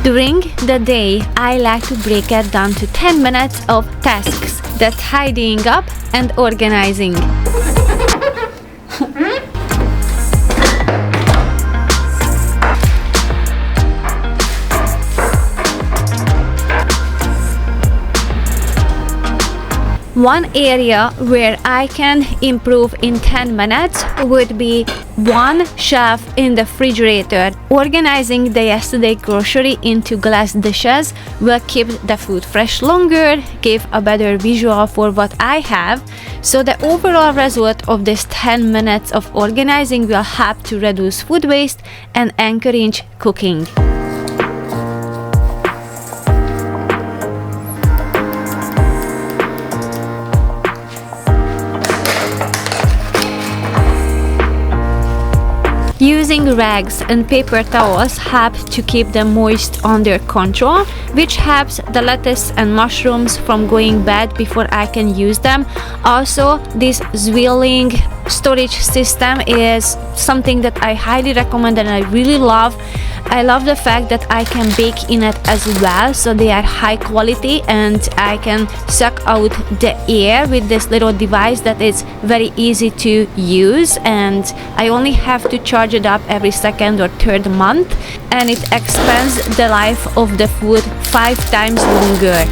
During the day, I like to break it down to 10 minutes of tasks. That's tidying up and organizing. One area where I can improve in 10 minutes would be one shelf in the refrigerator. Organizing the yesterday grocery into glass dishes will keep the food fresh longer, give a better visual for what I have. So the overall result of this 10 minutes of organizing will help to reduce food waste and encourage cooking. Using rags and paper towels help to keep them moist under control, which helps the lettuce and mushrooms from going bad before I can use them. Also, this ZWILLING storage system is something that I highly recommend and I really love. I love the fact that I can bake in it as well, so they are high quality and I can suck out the air with this little device that is very easy to use, and I only have to charge it up every second or third month, and it expands the life of the food 5 times longer.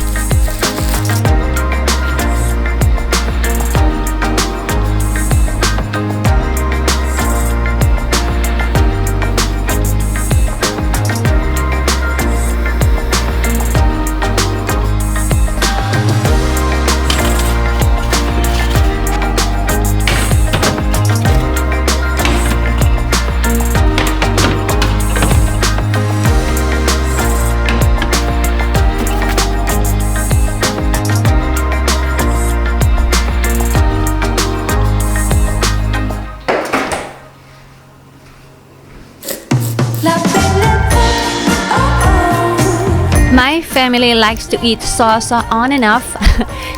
My family likes to eat salsa on and off,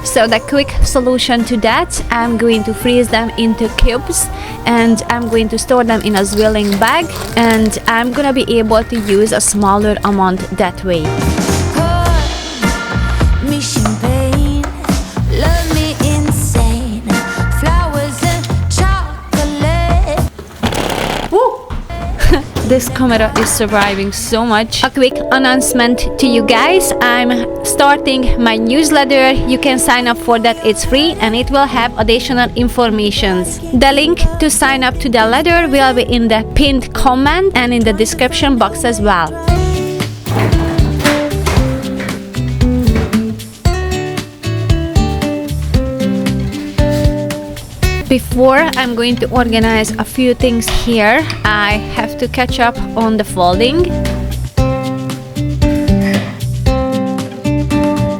so the quick solution to that, I'm going to freeze them into cubes and I'm going to store them in a ZWILLING bag, and I'm gonna be able to use a smaller amount that way. This camera is surviving so much. A quick announcement to you guys. I'm starting my newsletter. You can sign up for that. It's free and it will have additional informations. The link to sign up to the letter will be in the pinned comment and in the description box as well. Before I'm going to organize a few things here, I have to catch up on the folding.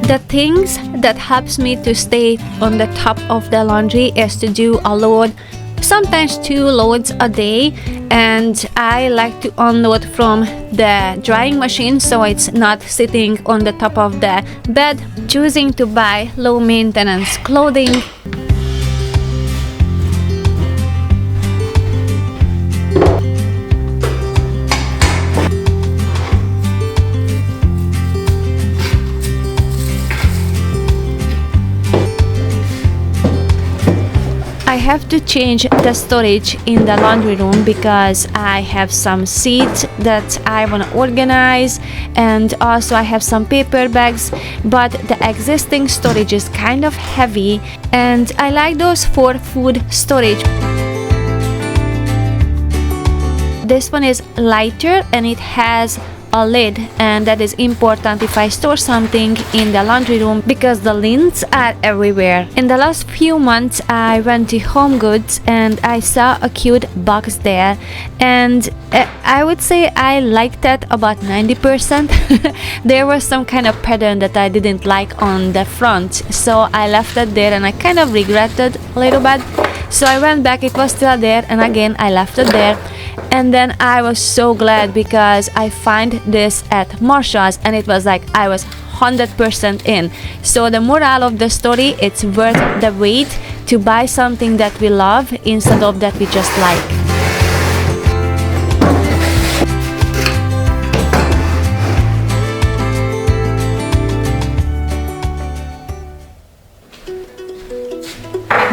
The things that helps me to stay on the top of the laundry is to do a load, sometimes 2 loads a day, and I like to unload from the drying machine so it's not sitting on the top of the bed. Choosing to buy low maintenance clothing. I have to change the storage in the laundry room because I have some seeds that I want to organize, and also I have some paper bags, but the existing storage is kind of heavy and I like those for food storage. This one is lighter and it has a lid, and that is important if I store something in the laundry room because the lids are everywhere. In the last few months I went to Home Goods and I saw a cute box there, and I would say I liked that about 90%. There was some kind of pattern that I didn't like on the front, so I left it there and I kind of regretted a little bit. So I went back, it was still there, and again I left it there. And then I was so glad because I find this at Marshall's and it was like I was 100% in. So the moral of the story, it's worth the wait to buy something that we love instead of that we just like.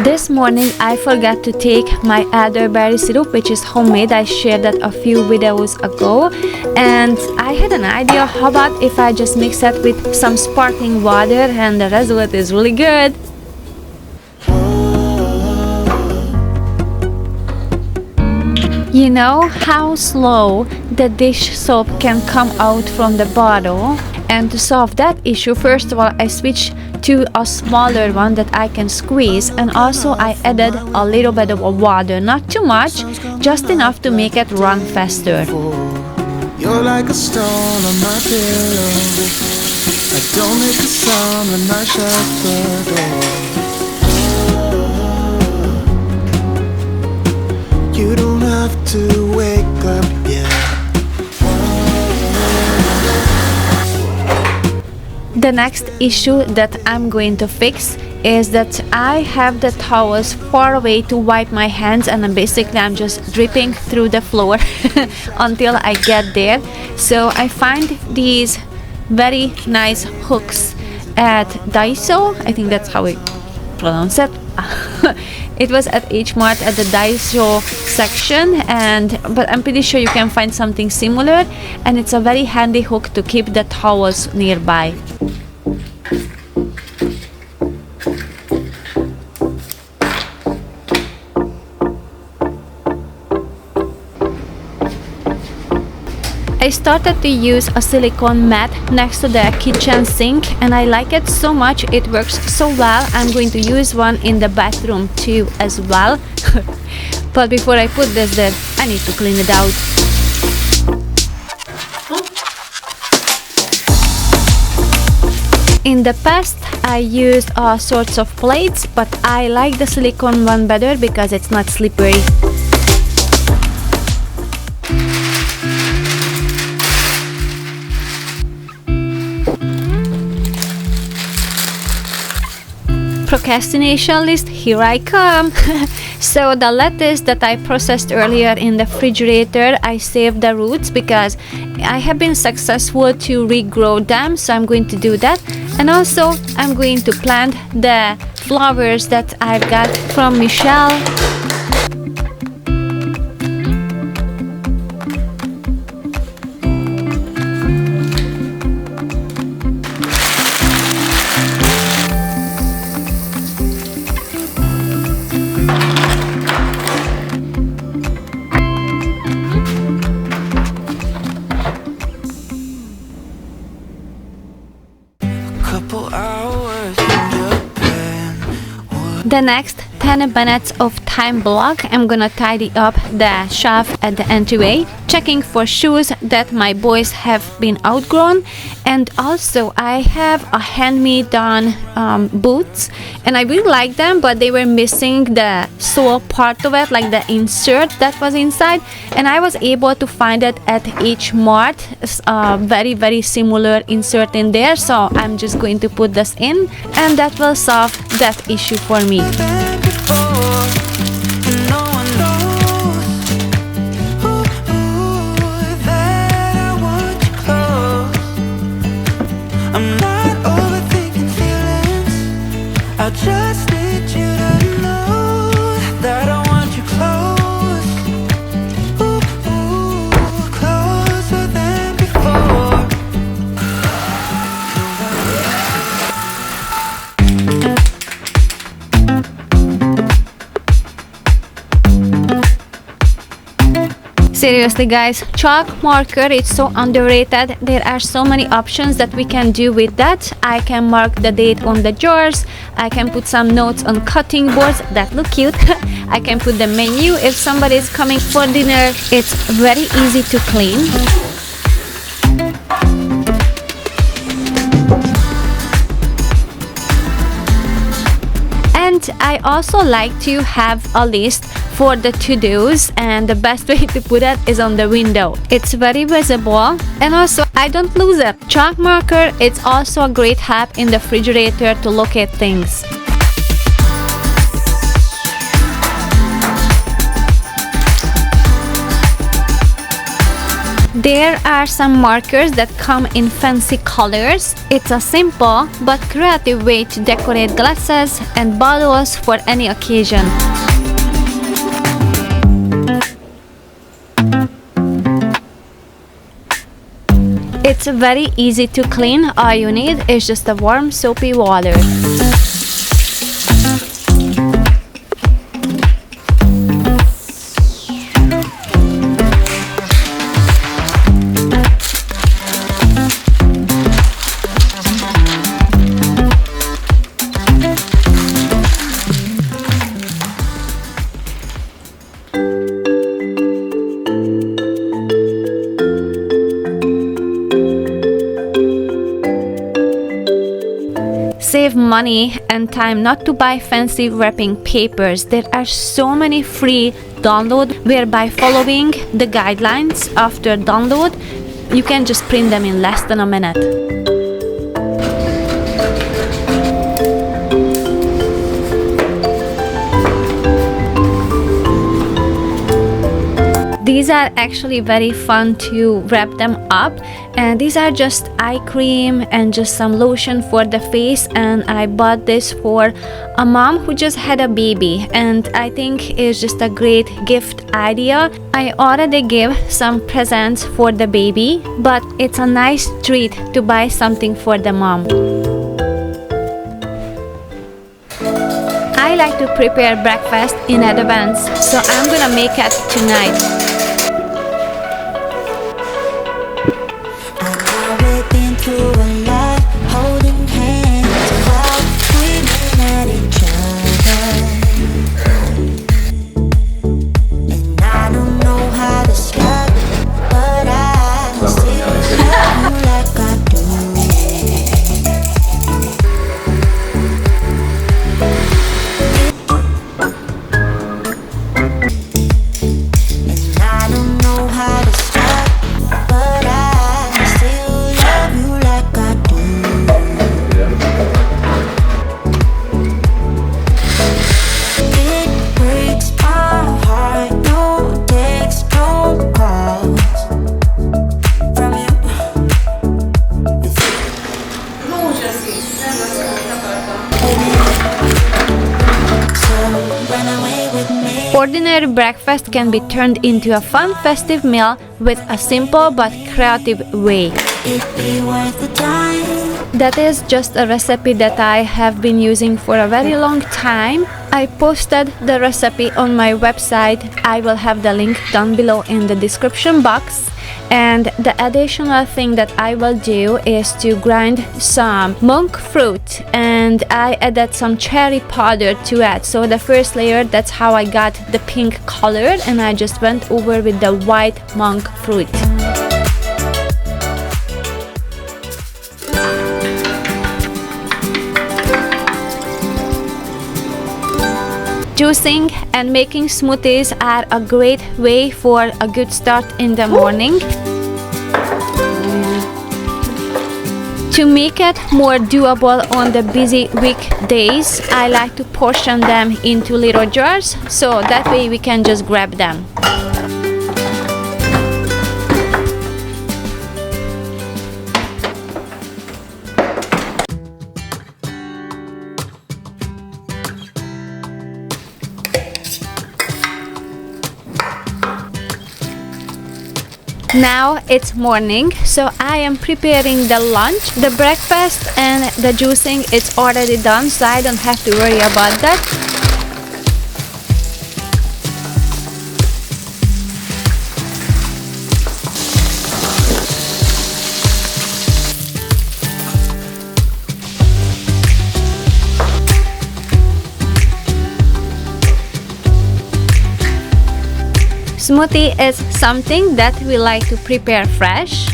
This morning I forgot to take my elderberry syrup, which is homemade. I shared that a few videos ago, and I had an idea. How about if I just mix it with some sparkling water, and the result is really good. You know how slow the dish soap can come out from the bottle? And to solve that issue, first of all, I switched to a smaller one that I can squeeze, and also I added a little bit of water, not too much, just enough to make it run faster. You're like a stone on my pillow. I don't make a sound when I shut the door. You don't have to wake up yet. The next issue that I'm going to fix is that I have the towels far away to wipe my hands, and then basically I'm just dripping through the floor until I get there. So I find these very nice hooks at Daiso. I think that's how we pronounce it. It was at H Mart at the Daiso section, but I'm pretty sure you can find something similar, and it's a very handy hook to keep the towels nearby. I started to use a silicone mat next to the kitchen sink, and I like it so much. It works so well. I'm going to use one in the bathroom too as well. But before I put this there, I need to clean it out. In the past, I used all sorts of plates, but I like the silicone one better because it's not slippery. Procrastination list, here I come. So the lettuce that I processed earlier in the refrigerator, I saved the roots because I have been successful to regrow them, so I'm going to do that. And also I'm going to plant the flowers that I've got from Michelle. The next 10 minutes of time block, I'm gonna tidy up the shelf at the entryway, checking for shoes that my boys have been outgrown, and also I have a hand-me-done boots, and I really like them, but they were missing the sole part of it, like the insert that was inside, and I was able to find it at H Mart, very similar insert in there, so I'm just going to put this in, and that will solve that issue for me. I just need you to know that I want you close, closer than before. Seriously guys, chalk marker, it's so underrated. There are so many options that we can do with that. I can mark the date on the jars. I can put some notes on cutting boards that look cute. I can put the menu if somebody is coming for dinner. It's very easy to clean. And I also like to have a list for the to-dos, and the best way to put it is on the window. It's very visible, and also I don't lose it. Chalk marker, it's also a great help in the refrigerator to locate things. There are some markers that come in fancy colors. It's a simple but creative way to decorate glasses and bottles for any occasion. It's very easy to clean. All you need is just a warm soapy water. Save money and time not to buy fancy wrapping papers. There are so many free downloads whereby following the guidelines after download, you can just print them in less than a minute. These are actually very fun to wrap them up, and these are just eye cream and just some lotion for the face, and I bought this for a mom who just had a baby, and I think it's just a great gift idea. I already gave some presents for the baby, but it's a nice treat to buy something for the mom. I like to prepare breakfast in advance, so I'm gonna make it tonight. Ordinary breakfast can be turned into a fun festive meal with a simple but creative way. That is just a recipe that I have been using for a very long time. I posted the recipe on my website. I will have the link down below in the description box. And the additional thing that I will do is to grind some monk fruit, and I added some cherry powder to it. So the first layer, that's how I got the pink color, and I just went over with the white monk fruit. Juicing and making smoothies are a great way for a good start in the morning. To make it more doable on the busy weekdays, I like to portion them into little jars, so that way we can just grab them. Now it's morning, so I am preparing the lunch. The breakfast and the juicing, it's already done, so I don't have to worry about that. Smoothie is something that we like to prepare fresh.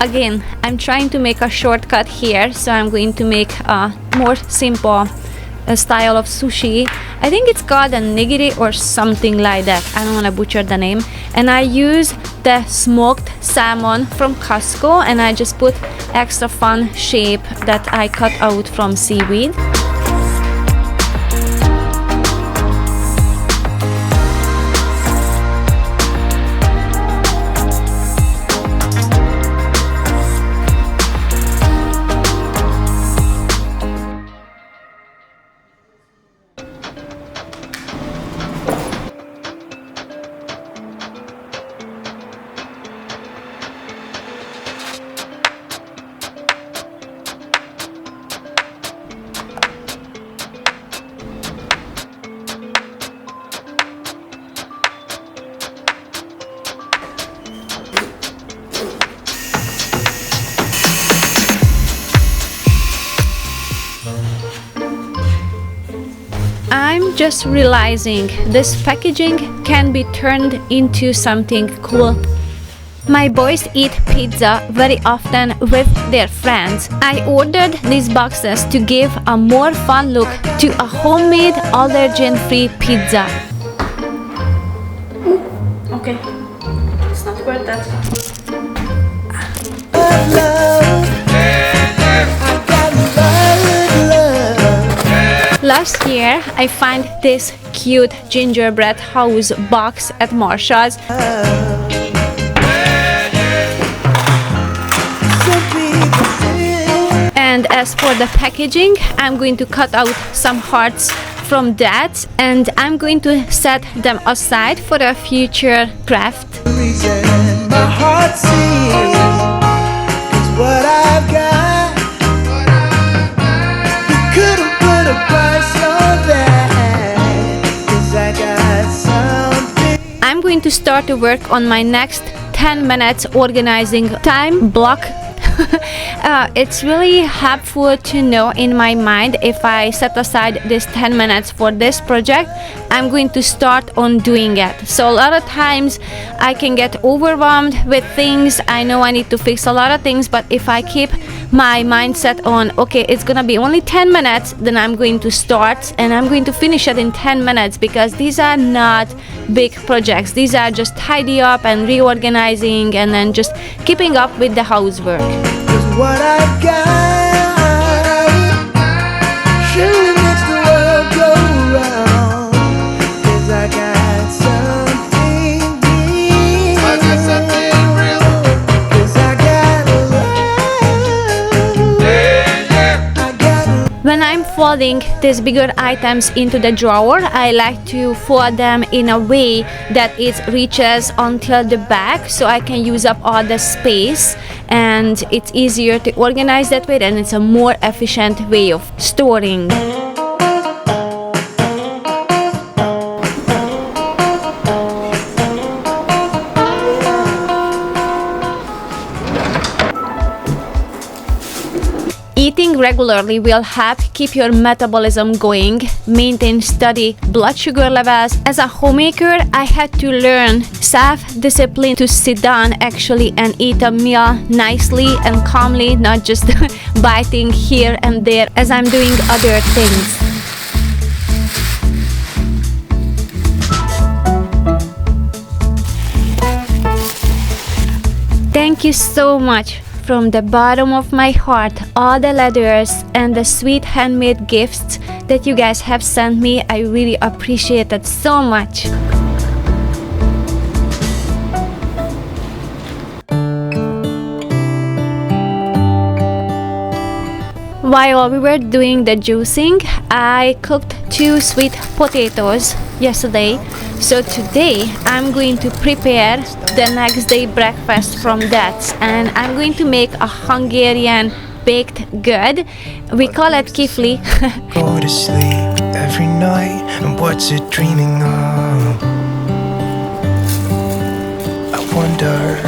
Again, I'm trying to make a shortcut here, so I'm going to make a more simple style of sushi. I think it's called a nigiri or something like that. I don't want to butcher the name. And I use the smoked salmon from Costco, and I just put extra fun shape that I cut out from seaweed. I'm just realizing this packaging can be turned into something cool. My boys eat pizza very often with their friends. I ordered these boxes to give a more fun look to a homemade allergen-free pizza. Okay, it's not worth that. Last year, I found this cute gingerbread house box at Marshall's. And as for the packaging, I'm going to cut out some hearts from that, and I'm going to set them aside for a future craft. My heart sings, 'cause what I've got, you couldn't put a price on that, 'cause I got something. I'm going to start to work on my next 10 minutes organizing time block. It's really helpful to know in my mind if I set aside this 10 minutes for this project, I'm going to start on doing it. So a lot of times I can get overwhelmed with things. I know I need to fix a lot of things, but if I keep my mindset on, okay, it's gonna be only 10 minutes, then I'm going to start and I'm going to finish it in 10 minutes, because these are not big projects. These are just tidy up and reorganizing and then just keeping up with the housework. 'Cause what I've got surely makes the world go round, 'cause I got something real. I got something real. 'Cause I got love. I got love. When I'm folding these bigger items into the drawer, I like to fold them in a way that it reaches until the back, so I can use up all the space, and it's easier to organize that way, and it's a more efficient way of storing. Eating regularly will help keep your metabolism going, maintain steady blood sugar levels. As a homemaker, I had to learn self-discipline to sit down actually and eat a meal nicely and calmly, not just biting here and there as I'm doing other things. Thank you so much. From the bottom of my heart, all the letters and the sweet handmade gifts that you guys have sent me, I really appreciate it so much. While we were doing the juicing, I cooked 2 sweet potatoes yesterday. So today I'm going to prepare the next day breakfast from that, and I'm going to make a Hungarian baked good. We call it kifli. Go to sleep every night, and what's it dreaming of? I wonder.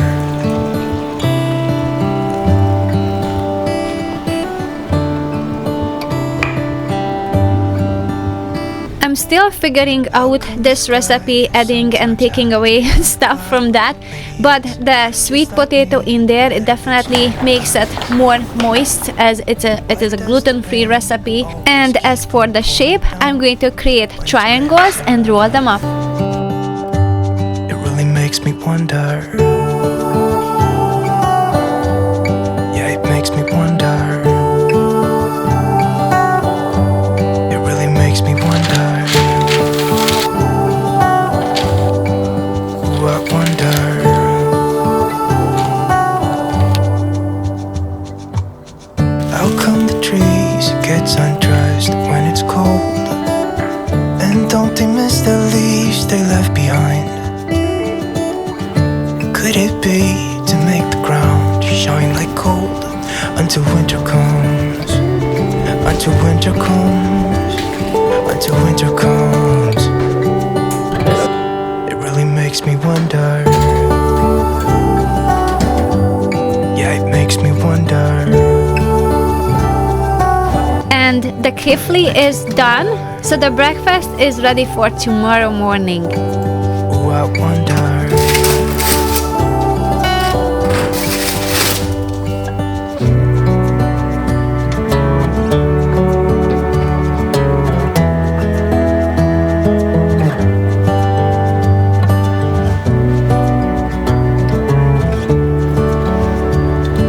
I'm I'm still figuring out this recipe, adding and taking away stuff from that, but the sweet potato in there, it definitely makes it more moist, as it is a gluten-free recipe. And as for the shape, I'm going to create triangles and roll them up. It really makes me wonder. Yeah, it makes me wonder. It really makes me wonder. Ooh, I wonder. How come the trees gets undressed when it's cold? And don't they miss the leaves they left behind? Could it be to make the ground shine like gold until winter comes? Until winter comes. Until winter comes. It really makes me wonder. Yeah, it makes me wonder. And the kifli is done, so the breakfast is ready for tomorrow morning. Ooh, I wonder.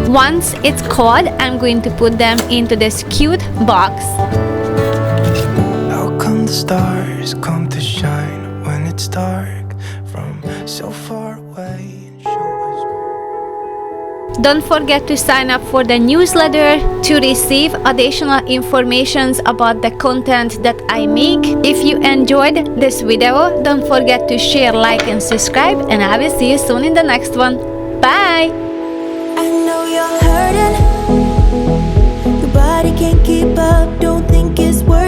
Once it's cold, I'm going to put them into this cute box. How come the stars come to shine when it's dark from so far away and show us? Don't forget to sign up for the newsletter to receive additional informations about the content that I make. If you enjoyed this video, don't forget to share, like, and subscribe, and I will see you soon in the next one. Bye! I know you're hurting. Your body can't keep up. Don't think it's worth